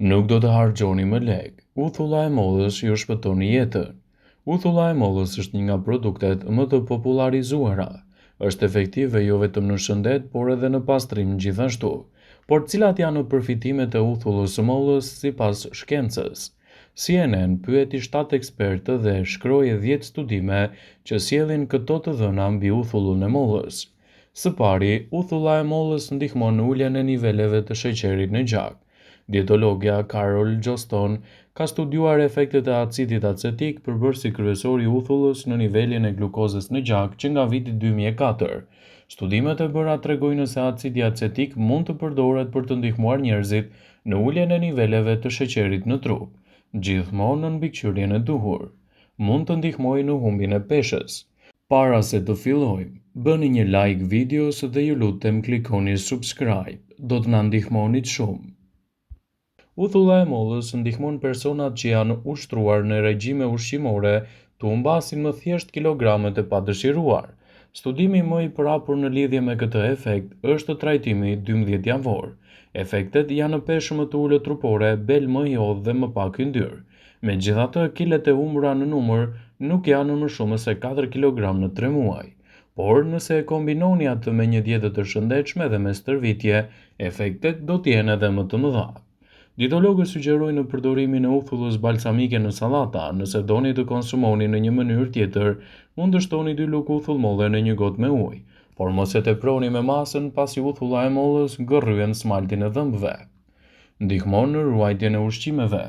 Nuk do të harxhoni më lek. Uthulla e mollës ju shpëtoni jetën. Uthulla e mollës është një nga produktet më të popularizuara. Është efektive jo vetëm në shëndet, por edhe në pastrim gjithashtu. Por cilat janë përfitimet e uthullës së mollës sipas shkencës? CNN pyeti 7 ekspertë dhe shkroi 10 studime që sjellin këto të dhëna mbi uthullën e mollës. Së pari, uthulla e mollës ndihmon në uljen e niveleve të sheqerit në gjak. Dietologja Carol Joston ka studiuar efektet e acidit acetik përbërësi kryesor i uthullës në nivelin e glukozës në gjak që nga viti 2004. Studimet e bëra tregojnë se acidi acetik mund të përdoret për të ndihmuar njerëzit në uljen e niveleve të sheqerit në trup, gjithmonë në mbikëqyrjen e duhur. Mund të ndihmojë në humbjen e peshës. Para se të fillojmë, bëni një like videos dhe ju lutem klikoni subscribe. Do të na ndihmonit shumë. Uthulla e mollës ndihmon personat që janë ushtruar në regjime ushqimore të humbasin më thjesht kilogramet e padëshiruar. Studimi më i përhapur në lidhje me këtë efekt është trajtimi 12 javor. Efektet janë në peshë më të ulët trupore, bel më i odh dhe më pak yndyr. Megjithatë, kilet e humbura në numër nuk janë më shumë se 4 kg në 3 muaj. Por nëse e kombinoni atë me një dietë të shëndetshme dhe me stërvitje, efektet do të jenë edhe më të mëdha. Dietologët sugjerojnë përdorimin e uthullës balsamike në sallata. Nëse doni të konsumoni në një mënyrë tjetër, mund të shtoni 2 lugë uthull molle në një gotë me ujë, por mos e teproni me masën pasi uthulla e mollës gërryen smaltin e dhëmbëve. Ndihmon në ruajtjen e ushqimeve.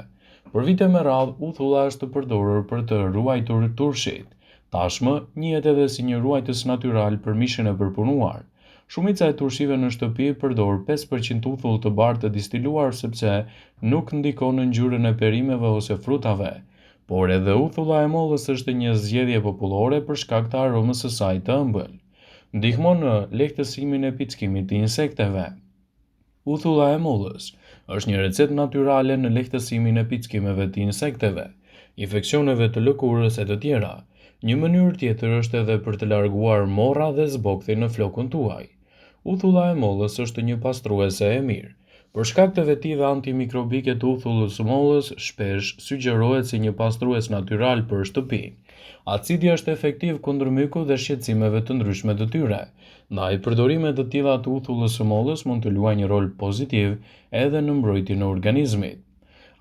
Për vite me radhë, uthulla është përdorur për të ruajtur turshit. Tashmë, njihet edhe si një ruajtës natyral për mishin e përpunuar. Shumica e turshive në shtëpi përdor 5% uthull të bardhë të distiluar sepse nuk ndikon në ngjyrën e perimeve ose frutave. Por edhe uthulla e mollës është një zgjedhje popullore për shkak të aromës së saj të ëmbël. Ndihmon në lehtësimin e pickimit të insekteve. Uthulla e mollës është një recetë natyrale në lehtësimin e pickimeve të insekteve, infeksioneve të lëkurës e të tjera. Një mënyrë tjetër është edhe për të larguar morra dhe zbokthej në flokun tuaj. Uthulla e mollës është një pastruese e mirë. Për shkak të vetive antimikrobike të uthullës së mollës, shpesh sugjerohet si një pastrues natyral për shtëpinë. Acidi është efektiv kundër myku dhe shqetësimeve të ndryshme të tyre. Ndaj përdorimet të tilla të uthullës së mollës mund të luajë një rol pozitiv edhe në mbrojtjen e organizmit.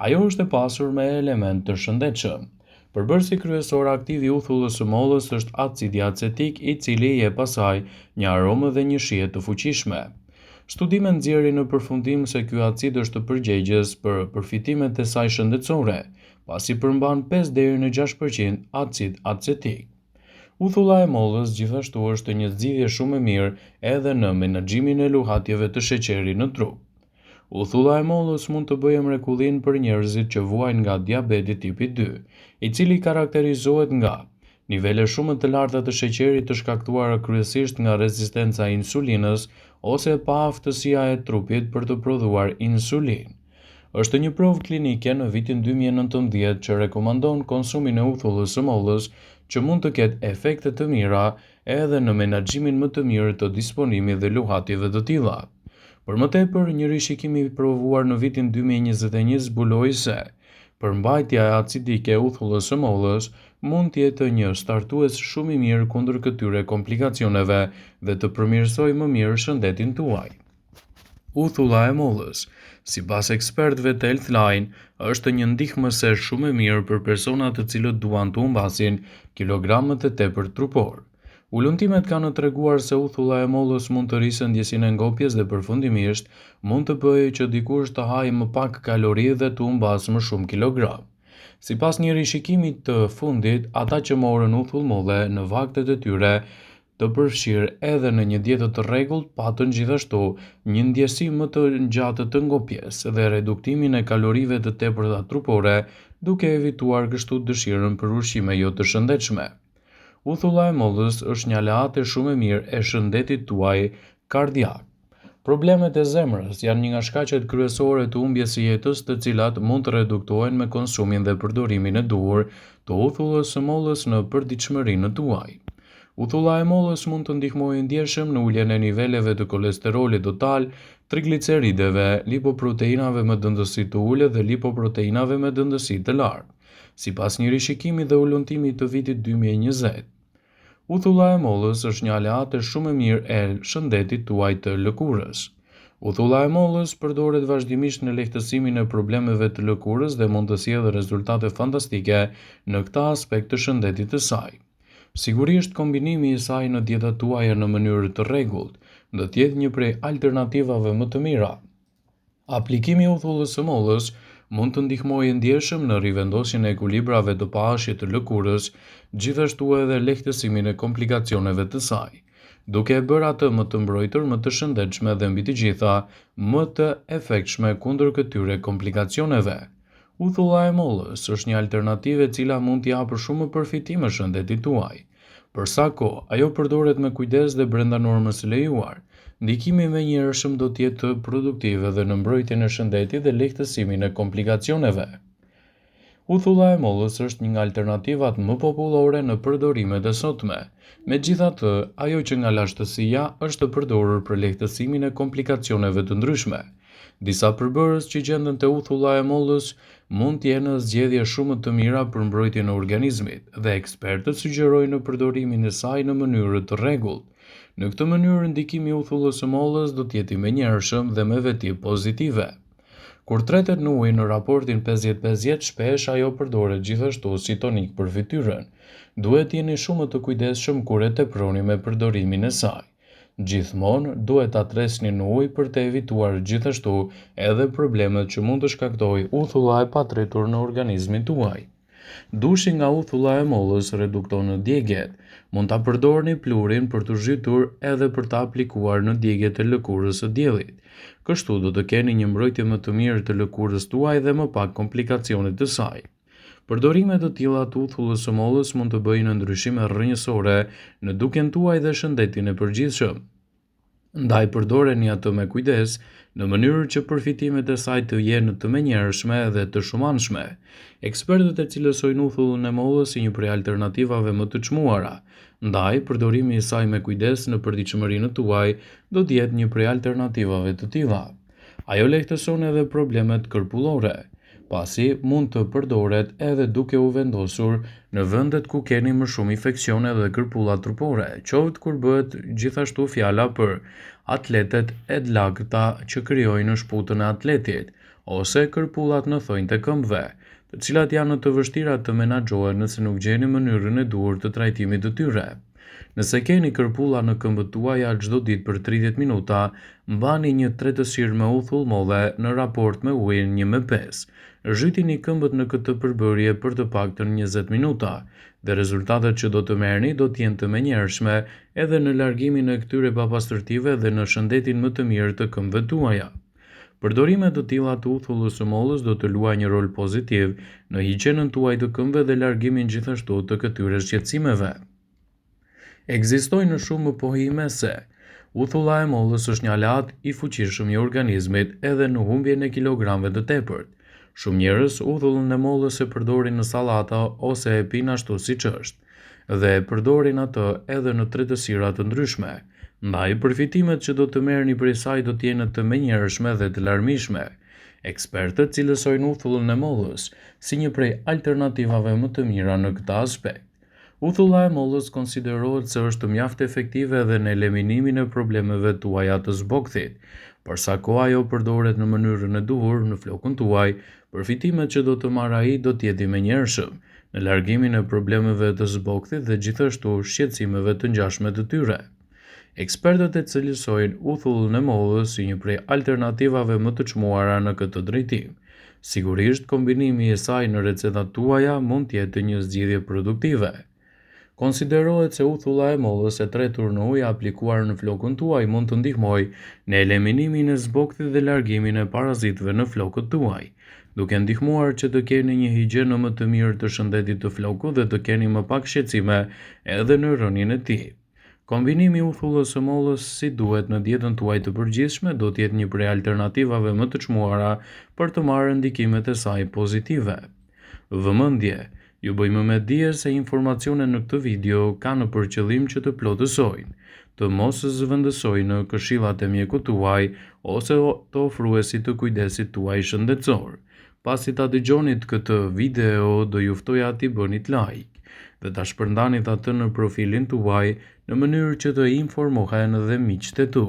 Ajo është e pasur me element të shëndetshëm. Përbërësi kryesor aktiv i uthullës së mollës është acidi acetik, i cili i jep pasaj një aromë dhe një shije të fuqishme. Studimet nxjerrin në përfundim se ky acid është përgjegjës për përfitimet e saj shëndetësore, pasi përmban 5 deri në 6% acid acetik. Uthulla e mollës gjithashtu është një zgjidhje shumë e mirë edhe në menaxhimin e luhatjeve të sheqerit në trup. Uthulla e mollës mund të bëjë mrekullin për njerëzit që vuajnë nga diabeti tipi 2, i cili karakterizohet nga nivele shumë të larta të sheqerit të shkaktuara kryesisht nga rezistenca e insulinës ose paaftësia e trupit për të prodhuar insulinë. Është një provë klinike në vitin 2019 që rekomandon konsumin e uthullës së mollës që mund të ketë efekte të mira edhe në menaxhimin më të mirë të disponimit dhe luhatjeve të tilla. Për më tepër, një rishikim i provuar në vitin 2021 zbuloi se përmbajtja e acidike e uthullës së mollës mund të jetë një startues shumë i mirë kundër këtyre komplikacioneve dhe të përmirësojë më mirë shëndetin tuaj. Uthulla e mollës, sipas ekspertëve të Healthline, është një ndihmëse shumë e mirë për personat të cilët duan të humbasin kilogramet e tepërt trupor. Ullumtimet kanë treguar se uthulla e mollës mund të rrisë ndjesinë e ngopjes dhe përfundimisht mund të bëjë që dikush të hajë më pak kalori dhe të humbasë më shumë kilogram. Sipas një rishikimi të fundit, ata që morën uthull molle në vaktet e tyre të përfshirë edhe në një dietë të rregullt patën gjithashtu një ndjesi më të ngjatë të ngopjes dhe reduktimin e kalorive të tepërta trupore, duke evituar kështu dëshirën për ushqime jo të shëndetshme. Uthulla e mollës është një aleate shumë e mirë e shëndetit tuaj kardiak. Problemet e zemrës janë një nga shkaqet kryesore të humbjes së jetës, të cilat mund të reduktohen me konsumin dhe përdorimin e duhur të uthullës së mollës në përditshmërinë tuaj. Uthulla e mollës mund të ndihmojë ndjeshëm në uljen e niveleve të kolesterolit total, triglicerideve, lipoproteinave me dëndësi të ulët dhe lipoproteinave me dëndësi të lartë, sipas një rishikimi dhe ulëntimi të vitit 2020. Uthulla e mollës është një aleate shumë e mirë e shëndetit tuaj të lëkurës. Uthulla e mollës përdoret vazhdimisht në lehtësimin e problemeve të lëkurës dhe mund të sjellë rezultate fantastike në këtë aspekt të shëndetit të saj. Sigurisht, kombinimi i saj në dietat tuaja në mënyrë të rregullt do të jetë një prej alternativave më të mira. Aplikimi i uthullës së mollës mund të ndihmojë ndjeshëm në rivendosjen e ekuilibrave të pahashit të lëkurës, gjithashtu edhe lehtësimin e komplikacioneve të saj, duke e bërë atë më të mbrojtur, më të shëndetshme dhe mbi të gjitha më të efektshme kundër këtyre komplikacioneve. Uthulla e mollës është një alternativë e cila mund t'i japë shumë përfitime shëndetit tuaj. Për sa kohë ajo përdoret me kujdes dhe brenda normës së lejuar, ndikimi menjëhershëm do të jetë produktiv edhe në mbrojtjen e shëndetit dhe lehtësimin e komplikacioneve. Uthulla e mollës është një nga alternativat më popullore në përdorimet e sotme. Megjithatë, ajo që nga lashtësia është të përdorur për lehtësimin e komplikacioneve të ndryshme. Disa përbërës që gjenden te uthulla e mollës mund të jenë zgjedhje shumë të mira për mbrojtjen e organizmit dhe ekspertët sugjerojnë përdorimin e saj në mënyrë të rregullt. Në këtë mënyrë, ndikimi i uthullës së mollës do të jetë i menjëhershëm dhe me veti pozitive. Kur tretet në ujë në raportin 50-50, shpesh ajo përdoret gjithashtu si tonik për fytyrën. Duhet jeni shumë të kujdesshëm kur e teproni me përdorimin e saj. Gjithmonë duhet ta tresni në ujë për të evituar gjithashtu edhe problemet që mund të shkaktojë uthulla e patretur në organizmin tuaj. Dushi nga uthulla e mollës redukton djegjet. Mund ta përdorni pluhurin për të zhytur edhe për ta aplikuar në djegjet e lëkurës së diellit. Kështu do të keni një mbrojtje më të mirë të lëkurës tuaj dhe më pak komplikacione të saj. Përdorime të tilla të uthullës së mollës mund të bëjnë ndryshime rrënjësore në dukjen tuaj dhe shëndetin e përgjithshëm. Ndaj përdoreni atë me kujdes, në mënyrë që përfitimet e saj të jenë të menjëhershme dhe të shumanshme. Ekspertët e cilësojnë uthullën e mollës si një prej alternativave më të çmuara. Ndaj, përdorimi i saj me kujdes në përditshmërinë tuaj do të jetë një prej alternativave të tilla. Ajo lehtëson edhe problemet kërpullore, pasi mund të përdoret edhe duke u vendosur në vendet ku keni më shumë infeksione dhe kërpulla trupore, qoftë kur bëhet gjithashtu fjala për atletet e lagëta që krijojnë shputën e atletit, ose kërpullat në thonjtë e këmbëve, të cilat janë të vështira të menaxhohen nëse nuk gjeni mënyrën e duhur të trajtimit të tyre. Nëse keni kërpulla në këmbët tuaja çdo ditë për 30 minuta, mbani një tretësirë me uthull molle në raport me ujin 1:5. Zhytini këmbët në këtë përbërje për të paktën 20 minuta, dhe rezultatet që do të merrni do të jenë të menjëhershme edhe në largimin e këtyre papastërtive dhe në shëndetin më të mirë të këmbëve tuaja. Përdorimet të tilla të uthullës së mollës do të luajë një rol pozitiv në higjienën tuaj të këmbëve dhe largimin gjithashtu të këtyre shqetësimeve. Ekzistojnë shumë pohime se uthulla e mollës është një aleat i fuqishëm i organizmit edhe në humbjen e kilogramëve të tepërt. Shumë njerëz uthullën e mollës e përdorin në sallata ose e pinë ashtu siç është, dhe e përdorin atë edhe në tretësira të ndryshme. Ndaj, përfitimet që do të merrni prej saj do të jenë të menjëhershme dhe të larmishme. Ekspertët cilësojnë uthullën e mollës si një prej alternativave më të mira në këtë aspekt. Uthulla e mollës konsiderohet se është mjaft efektive edhe në eliminimin e problemeve tuaja të zbokthit. Për sa kohë ajo përdoret në mënyrën e duhur në flokun tuaj, përfitimet që do të marrë ai do të jetë i menjëhershëm në largimin e problemeve të zbokthit dhe gjithashtu shqetësimeve të ngjashme të tyre. Ekspertët e cilësojnë uthullën e mollës si një prej alternativave më të çmuara në këtë drejtim. Sigurisht, kombinimi i saj në recetat tuaja mund të jetë një zgjidhje produktive. Konsiderohet se uthulla e mollës e tretur në ujë aplikuar në flokun tuaj mund të ndihmojë në eliminimin e zbokthit dhe largimin e parazitëve në flokët tuaj, duke ndihmuar që të keni një higjienë më të mirë të shëndetit të flokut dhe të keni më pak shqetësime edhe në rënien e tij. Kombinimi i uthullës së mollës si duhet në dietën tuaj të përgjithshme do të jetë një prej alternativave më të çmuara për të marrë ndikimet e saj pozitive. Vëmendje, ju bëjmë me dije se informacionet në këtë video kanë për qëllim që të plotësojnë, të mos zëvendësoj në këshillat e mjekut tuaj ose të ofruesit të kujdesit tuaj shëndetësor. Pasi ta dëgjonit këtë video, do ju ftoja t'i bënit like dhe ta shpërndanit atë në profilin tuaj në mënyrë që të informohen dhe miqtë e tu.